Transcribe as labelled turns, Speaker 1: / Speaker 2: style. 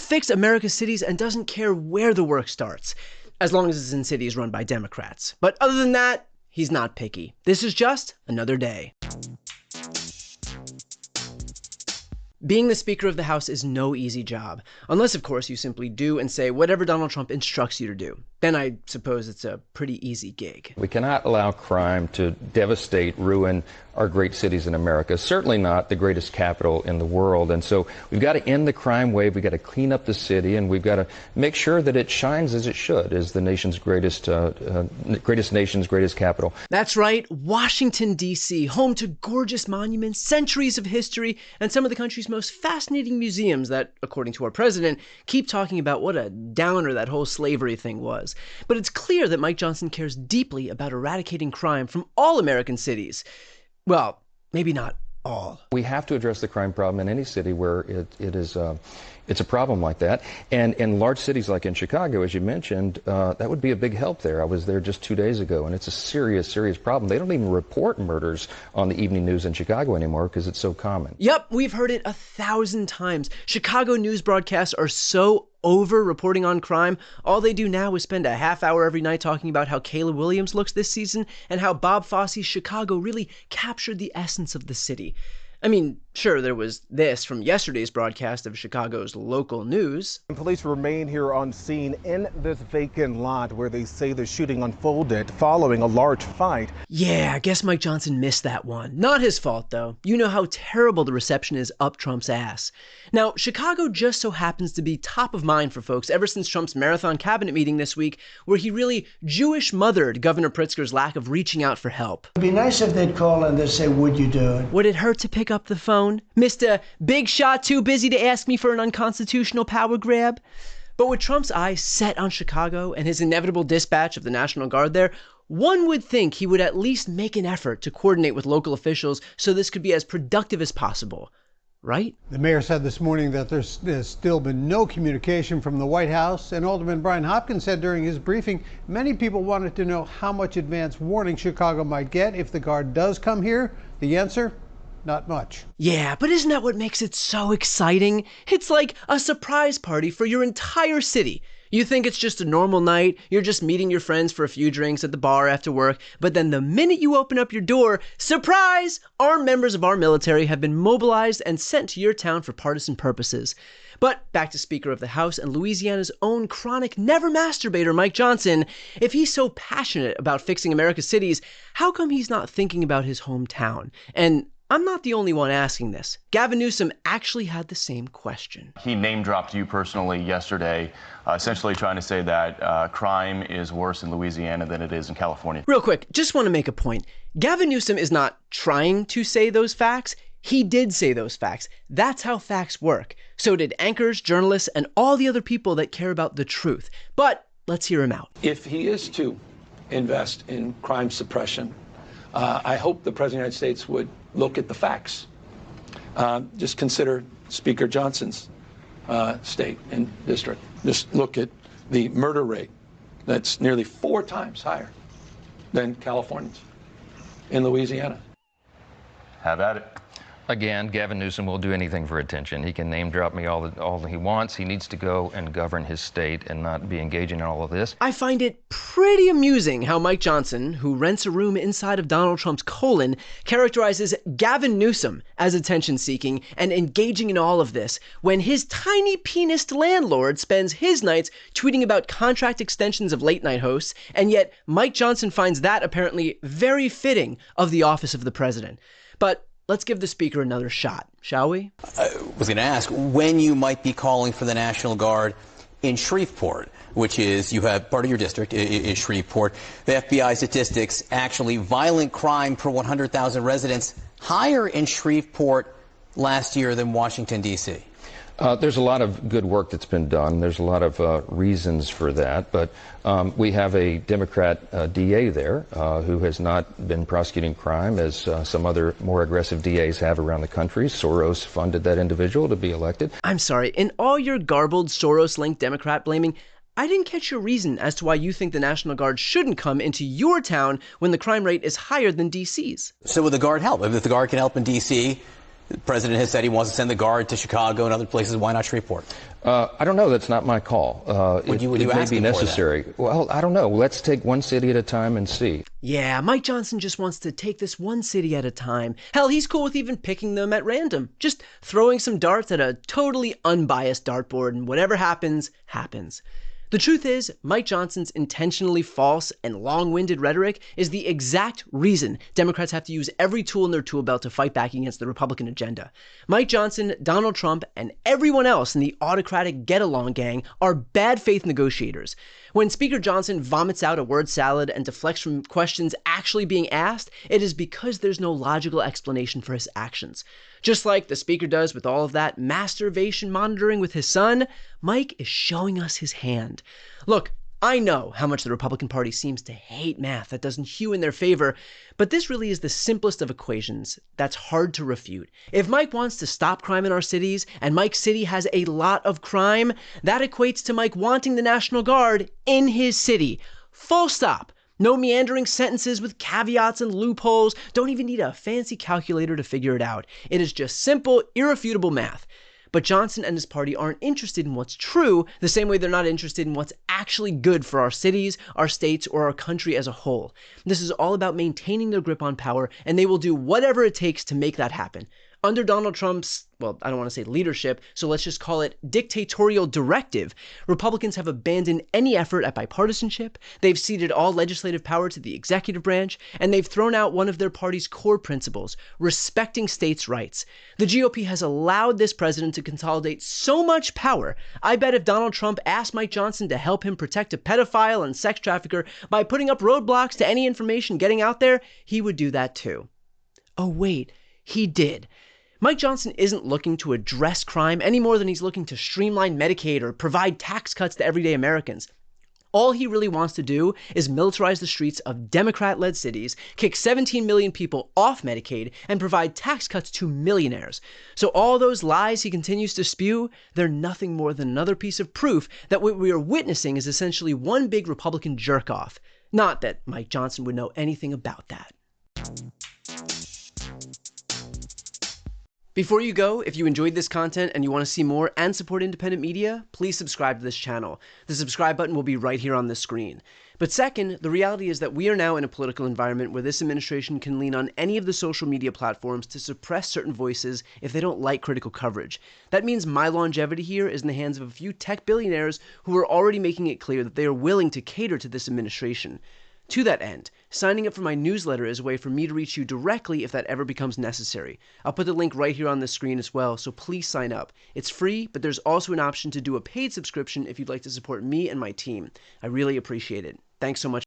Speaker 1: fix America's cities and doesn't care where the work starts, as long as it's in cities run by Democrats. But other than that, he's not picky. This is just another day. Being the Speaker of the House is no easy job, unless, of course, you simply do and say whatever Donald Trump instructs you to do. Then I suppose it's a pretty easy gig.
Speaker 2: We cannot allow crime to devastate, ruin our great cities in America, certainly not the greatest capital in the world. And so we've got to end the crime wave, we've got to clean up the city, and we've got to make sure that it shines as it should, as the nation's greatest nation's greatest capital.
Speaker 1: That's right, Washington, D.C., home to gorgeous monuments, centuries of history, and some of the country's most fascinating museums that, according to our president, keep talking about what a downer that whole slavery thing was. But it's clear that Mike Johnson cares deeply about eradicating crime from all American cities. Well, maybe not all.
Speaker 2: We have to address the crime problem in any city where it's a problem like that. And in large cities like in Chicago, as you mentioned, that would be a big help there. I was there just 2 days ago, and it's a serious, serious problem. They don't even report murders on the evening news in Chicago anymore because it's so common.
Speaker 1: Yep, we've heard it 1,000 times. Chicago news broadcasts are so over reporting on crime. All they do now is spend a half hour every night talking about how Kayla Williams looks this season and how Bob Fosse's Chicago really captured the essence of the city. I mean, sure, there was this from yesterday's broadcast of Chicago's local news.
Speaker 3: Police remain here on scene in this vacant lot where they say the shooting unfolded following a large fight.
Speaker 1: Yeah, I guess Mike Johnson missed that one. Not his fault, though. You know how terrible the reception is up Trump's ass. Now, Chicago just so happens to be top of mind for folks ever since Trump's marathon cabinet meeting this week, where he really Jewish-mothered Governor Pritzker's lack of reaching out for help.
Speaker 4: It'd be nice if they'd call and they'd say, would you do it?
Speaker 1: Would it hurt to pick up the phone? Mr. Big Shot too busy to ask me for an unconstitutional power grab? But with Trump's eyes set on Chicago and his inevitable dispatch of the National Guard there, one would think he would at least make an effort to coordinate with local officials so this could be as productive as possible. Right?
Speaker 5: The mayor said this morning that there's still been no communication from the White House, and Alderman Brian Hopkins said during his briefing many people wanted to know how much advance warning Chicago might get if the Guard does come here. The answer? Not much.
Speaker 1: Yeah, but isn't that what makes it so exciting? It's like a surprise party for your entire city. You think it's just a normal night, you're just meeting your friends for a few drinks at the bar after work, but then the minute you open up your door, surprise! Armed members of our military have been mobilized and sent to your town for partisan purposes. But back to Speaker of the House and Louisiana's own chronic never-masturbator Mike Johnson. If he's so passionate about fixing America's cities, how come he's not thinking about his hometown? And I'm not the only one asking this. Gavin Newsom actually had the same question.
Speaker 6: He name-dropped you personally yesterday, essentially trying to say that crime is worse in Louisiana than it is in California.
Speaker 1: Real quick, just want to make a point. Gavin Newsom is not trying to say those facts. He did say those facts. That's how facts work. So did anchors, journalists, and all the other people that care about the truth. But let's hear him out.
Speaker 7: If he is to invest in crime suppression, I hope the President of the United States would look at the facts. Just consider Speaker Johnson's state and district. Just look at the murder rate. That's nearly 4 times higher than California's in Louisiana.
Speaker 6: Have at it.
Speaker 2: Again, Gavin Newsom will do anything for attention. He can name drop me all he wants. He needs to go and govern his state and not be engaging in all of this.
Speaker 1: I find it pretty amusing how Mike Johnson, who rents a room inside of Donald Trump's colon, characterizes Gavin Newsom as attention-seeking and engaging in all of this, when his tiny penised landlord spends his nights tweeting about contract extensions of late-night hosts, and yet Mike Johnson finds that apparently very fitting of the office of the president. But let's give the speaker another shot, shall we?
Speaker 8: I was going to ask when you might be calling for the National Guard in Shreveport, which is, you have part of your district is Shreveport. The FBI statistics, actually violent crime per 100,000 residents higher in Shreveport last year than Washington, D.C.
Speaker 2: There's a lot of good work that's been done. There's a lot of reasons for that, but we have a Democrat DA there who has not been prosecuting crime as some other more aggressive DAs have around the country. Soros funded that individual to be elected.
Speaker 1: I'm sorry, in all your garbled Soros-linked Democrat blaming, I didn't catch your reason as to why you think the National Guard shouldn't come into your town when the crime rate is higher than D.C.'s.
Speaker 8: So would the Guard help? If the Guard can help in D.C., The president has said he wants to send the Guard to Chicago and other places. Why not Shreveport?
Speaker 2: I don't know. That's not my call.
Speaker 8: Would you
Speaker 2: it may
Speaker 8: ask
Speaker 2: be
Speaker 8: him for
Speaker 2: necessary.
Speaker 8: that?
Speaker 2: Well, I don't know. Let's take one city at a time and see.
Speaker 1: Yeah, Mike Johnson just wants to take this one city at a time. Hell, he's cool with even picking them at random. Just throwing some darts at a totally unbiased dartboard, and whatever happens, happens. The truth is, Mike Johnson's intentionally false and long-winded rhetoric is the exact reason Democrats have to use every tool in their tool belt to fight back against the Republican agenda. Mike Johnson, Donald Trump, and everyone else in the autocratic get-along gang are bad faith negotiators. When Speaker Johnson vomits out a word salad and deflects from questions actually being asked, it is because there's no logical explanation for his actions. Just like the Speaker does with all of that masturbation monitoring with his son, Mike is showing us his hand. Look, I know how much the Republican Party seems to hate math that doesn't hew in their favor, but this really is the simplest of equations that's hard to refute. If Mike wants to stop crime in our cities, and Mike's city has a lot of crime, that equates to Mike wanting the National Guard in his city. Full stop. No meandering sentences with caveats and loopholes. Don't even need a fancy calculator to figure it out. It is just simple, irrefutable math. But Johnson and his party aren't interested in what's true, the same way they're not interested in what's actually good for our cities, our states, or our country as a whole. This is all about maintaining their grip on power, and they will do whatever it takes to make that happen. Under Donald Trump's, well, I don't want to say leadership, so let's just call it dictatorial directive, Republicans have abandoned any effort at bipartisanship, they've ceded all legislative power to the executive branch, and they've thrown out one of their party's core principles, respecting states' rights. The GOP has allowed this president to consolidate so much power, I bet if Donald Trump asked Mike Johnson to help him protect a pedophile and sex trafficker by putting up roadblocks to any information getting out there, he would do that too. Oh wait, he did. Mike Johnson isn't looking to address crime any more than he's looking to streamline Medicaid or provide tax cuts to everyday Americans. All he really wants to do is militarize the streets of Democrat-led cities, kick 17 million people off Medicaid, and provide tax cuts to millionaires. So all those lies he continues to spew, they're nothing more than another piece of proof that what we are witnessing is essentially one big Republican jerk-off. Not that Mike Johnson would know anything about that. Before you go, if you enjoyed this content and you want to see more and support independent media, please subscribe to this channel. The subscribe button will be right here on the screen. But second, the reality is that we are now in a political environment where this administration can lean on any of the social media platforms to suppress certain voices if they don't like critical coverage. That means my longevity here is in the hands of a few tech billionaires who are already making it clear that they are willing to cater to this administration. To that end, signing up for my newsletter is a way for me to reach you directly if that ever becomes necessary. I'll put the link right here on the screen as well, so please sign up. It's free, but there's also an option to do a paid subscription if you'd like to support me and my team. I really appreciate it. Thanks so much.